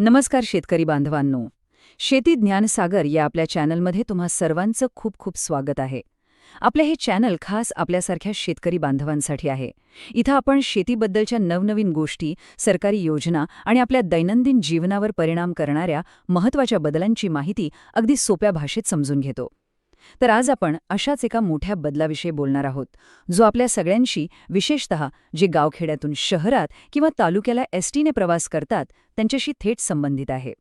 नमस्कार शेतकरी बांधवांनो. शेती ज्ञान सागर या आपल्या चॅनलमध्ये तुम्हा सर्वांचं खूप खूप स्वागत आहे. आपले हे चॅनल खास आपल्यासारख्या शेतकरी बांधवांसाठी आहे. इथं आपण शेतीबद्दलच्या नवनवीन गोष्टी, सरकारी योजना आणि आपल्या दैनंदिन जीवनावर परिणाम करणाऱ्या महत्त्वाच्या बदलांची माहिती अगदी सोप्या भाषेत समजून घेतो. तर आज आपण अशाच एका मोठ्या बदलाविषयी बोलणार आहोत, जो आपल्या सगळ्यांशी, विशेषतः जे गावखेड्यातून शहरात किंवा तालुक्याला एसटीने प्रवास करतात त्यांच्याशी थेट संबंधित आहे.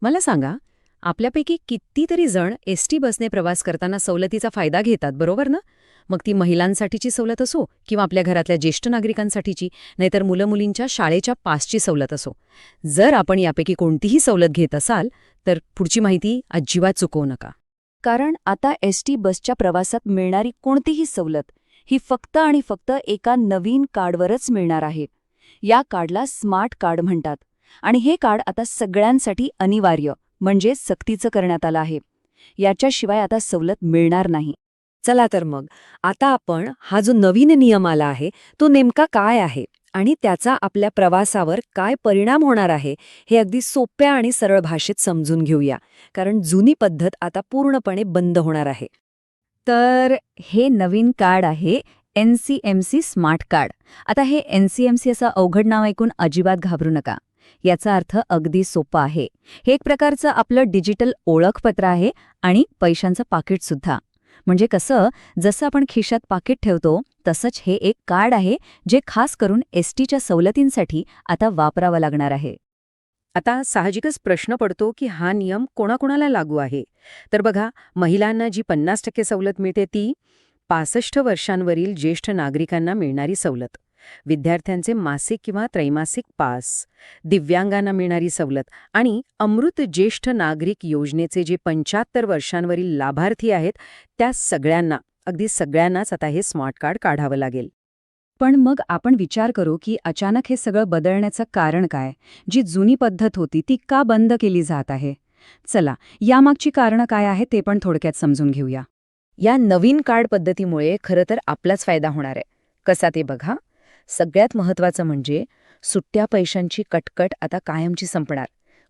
मला सांगा, आपल्यापैकी कितीतरी जण एसटी बसने प्रवास करताना सवलतीचा फायदा घेतात, बरोबर ना? मग ती महिलांसाठीची सवलत असो किंवा आपल्या घरातल्या ज्येष्ठ नागरिकांसाठीची, नाहीतर मुलं-मुलींच्या शाळेच्या पासची सवलत असो. जर आपण यापैकी कोणतीही सवलत घेत असाल तर पुढची माहिती अजिबात चुकवू नका. कारण आता एसटी बसच्या प्रवासात मिळणारी कोणतीही सवलत ही फक्त आणि फक्त एका नवीन कार्डवरच मिळणार आहे. या कार्डला स्मार्ट कार्ड म्हणतात आणि हे कार्ड आता सगळ्यांसाठी अनिवार्य म्हणजे सक्तीचं करण्यात आलं आहे. याच्याशिवाय आता सवलत मिळणार नाही. चला तर मग, आता आपण हा जो नवीन नियम आला आहे तो नेमका काय आहे आणि त्याचा आपल्या प्रवासावर काय परिणाम होणार आहे हे अगदी सोप्या आणि सरळ भाषेत समजून घेऊया, कारण जुनी पद्धत आता पूर्णपणे बंद होणार आहे. तर हे नवीन कार्ड आहे NCMC स्मार्ट कार्ड. आता हे NCMC असं अवघड नाव ऐकून अजिबात घाबरू नका. याचा अर्थ अगदी सोपा आहे. हे एक प्रकारचं आपलं डिजिटल ओळखपत्र आहे आणि पैशांचं पाकिटसुद्धा. म्हणजे कसं, जसं आपण खिशात पाकिट ठेवतो तसंच हे एक कार्ड आहे जे खास करून एसटीच्या सवलतींसाठी आता वापरावं लागणार आहे. आता साहजिकच प्रश्न पडतो की हा नियम कोणाकोणाला लागू आहे. तर बघा, महिलांना जी 50% सवलत मिळते ती, 65 वर्षांवरील ज्येष्ठ नागरिकांना मिळणारी सवलत, विद्यार्थ्यांचे मासिक किंवा त्रैमासिक पास, दिव्यांगांना मिळणारी सवलत आणि अमृत ज्येष्ठ नागरिक योजनेचे जे 75 वर्षांवरील लाभार्थी आहेत त्या सगळ्यांना, अगदी सगळ्यांनाच आता हे स्मार्ट कार्ड काढावं लागेल. पण मग आपण विचार करू की अचानक हे सगळं बदलण्याचं कारण काय? जी जुनी पद्धत होती ती का बंद केली जात आहे? चला, यामागची कारणं काय आहे ते पण थोडक्यात समजून घेऊया. या नवीन कार्ड पद्धतीमुळे खरं तर आपलाच फायदा होणार आहे. कसा ते बघा. सगळ्यात महत्त्वाचं म्हणजे सुट्ट्या पैशांची कटकट आता कायमची संपणार.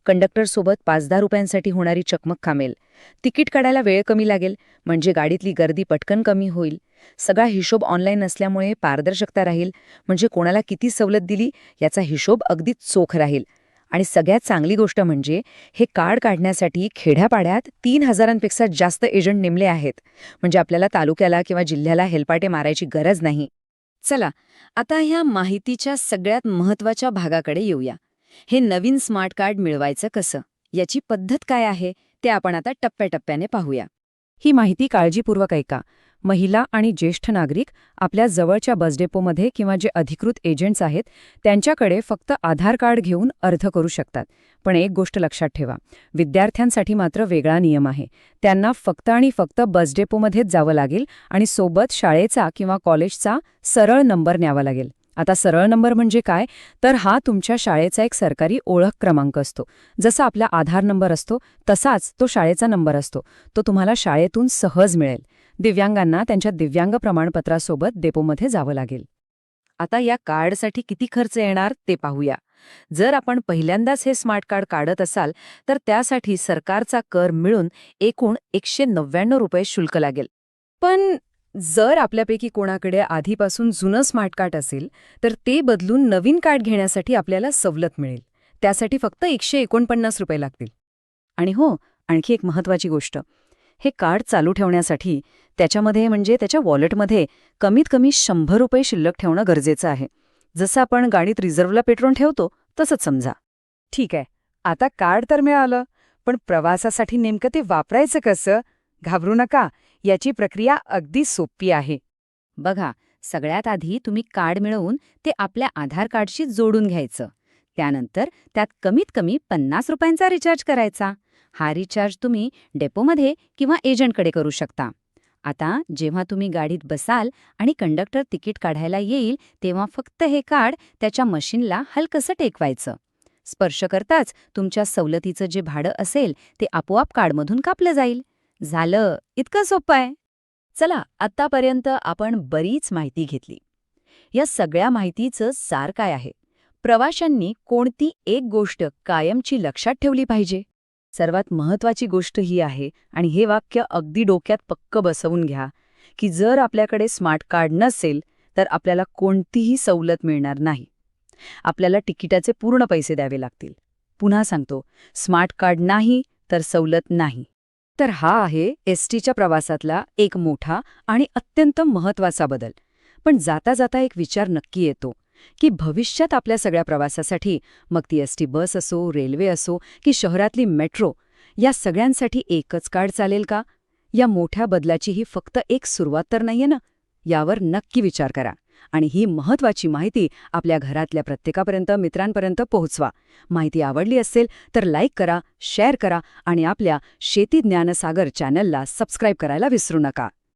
कंडक्टरसोबत 5-10 रुपयांसाठी होणारी चकमक थांबेल. तिकीट काढायला वेळ कमी लागेल, म्हणजे गाडीतली गर्दी पटकन कमी होईल. सगळा हिशोब ऑनलाईन असल्यामुळे पारदर्शकता राहील, म्हणजे कोणाला किती सवलत दिली याचा हिशोब अगदीच चोख राहील. आणि सगळ्यात चांगली गोष्ट म्हणजे हे कार्ड काढण्यासाठी खेड्यापाड्यात 3,000पेक्षा जास्त एजंट नेमले आहेत. म्हणजे आपल्याला तालुक्याला किंवा जिल्ह्याला हेलपाटे मारायची गरज नाही. चला, आता ह्या माहितीच्या सगळ्यात महत्त्वाच्या भागाकडे येऊया. हे नवीन स्मार्ट कार्ड मिळवायचं कसं, याची पद्धत काय आहे ते आपण आता टप्प्याटप्प्याने पाहूया. ही माहिती काळजीपूर्वक ऐका. महिला आणि ज्येष्ठ नागरिक आपल्या जवळच्या बस डेपोमध्ये किंवा जे अधिकृत एजंट्स आहेत त्यांच्याकडे फक्त आधार कार्ड घेऊन अर्ज करू शकतात. पण एक गोष्ट लक्षात ठेवा, विद्यार्थ्यांसाठी मात्र वेगळा नियम आहे. त्यांना फक्त आणि फक्त बस डेपोमध्येच जावं लागेल आणि सोबत शाळेचा किंवा कॉलेजचा सरळ नंबर न्यावा लागेल. आता सरळ नंबर म्हणजे काय, तर हा तुमच्या शाळेचा एक सरकारी ओळख क्रमांक असतो. जसा आपला आधार नंबर असतो तसाच तो शाळेचा नंबर असतो. तो तुम्हाला शाळेतून सहज मिळेल. दिव्यांगांना त्यांच्या दिव्यांग प्रमाणपत्रासोबत डेपोमध्ये जावं लागेल. आता या कार्डसाठी किती खर्च येणार ते पाहूया. जर आपण पहिल्यांदाच हे स्मार्ट कार्ड काढत असाल तर त्यासाठी सरकारचा कर मिळून एकूण 199 रुपये शुल्क लागेल. पण जर आपल्यापैकी कोणाकडे आधीपासून जुनं स्मार्ट कार्ड असेल तर ते बदलून नवीन कार्ड घेण्यासाठी आपल्याला सवलत मिळेल. त्यासाठी फक्त 149 रुपये लागतील. आणि हो, आणखी एक महत्त्वाची गोष्ट, हे कार्ड चालू ठेवण्यासाठी त्याच्यामध्ये म्हणजे त्याच्या वॉलेटमध्ये कमीत कमी 100 रुपये शिल्लक ठेवणं गरजेचं आहे. जसं आपण गाडीत रिझर्व्हला पेट्रोल ठेवतो तसंच समजा. ठीक आहे, आता कार्ड तर मिळालं, पण प्रवासासाठी नेमकं ते वापरायचं कसं? घाबरू नका, याची प्रक्रिया अगदी सोपी आहे. बघा, सगळ्यात आधी तुम्ही कार्ड मिळवून ते आपल्या आधार कार्डशी जोडून घ्यायचं. त्यानंतर त्यात कमीत कमी 50 रुपयांचा रिचार्ज करायचा. हा रिचार्ज तुम्ही डेपोमध्ये किंवा एजंटकडे करू शकता. आता जेव्हा तुम्ही गाडीत बसाल आणि कंडक्टर तिकीट काढायला येईल तेव्हा फक्त हे कार्ड त्याच्या मशीनला हलकसं टेकवायचं. स्पर्श करताच तुमच्या सवलतीचं जे भाडं असेल ते आपोआप कार्डमधून कापलं जाईल. झालं, इतकं सोपं आहे. चला, आत्तापर्यंत आपण बरीच माहिती घेतली. या सगळ्या माहितीचं सार काय आहे? प्रवाशांनी कोणती एक गोष्ट कायमची लक्षात ठेवली पाहिजे? सर्वात महत्वाची गोष्ट ही आहे, आणि हे वाक्य अगदी डोक्यात पक्क बसवून घ्या, की जर आपल्याकडे स्मार्ट कार्ड नसेल तर आपल्याला कोणतीही सवलत मिळणार नाही. आपल्याला तिकिटाचे पूर्ण पैसे द्यावे लागतील. पुन्हा सांगतो, स्मार्ट कार्ड नाही तर सवलत नाही. तर हा आहे एसटीच्या प्रवासातला एक मोठा आणि अत्यंत महत्वाचा बदल. पण जाता जाता एक विचार नक्की येतो की भविष्यात आपल्या सगळ्या प्रवासासाठी, मग ती एसटी बस असो, रेल्वे असो की शहरातली मेट्रो, या सगळ्यांसाठी एकच कार्ड चालेल का? या मोठ्या बदलाची ही फक्त एक सुरुवात तर नाहीये ना? यावर नक्की विचार करा. आणि ही महत्वाची माहिती आपल्या घरातल्या प्रत्येकापर्यंत, मित्रांपर्यंत पोहोचवा. माहिती आवडली असेल तर लाईक करा, शेअर करा आणि आपल्या शेती ज्ञानसागर चॅनलला सबस्क्राईब करायला विसरू नका.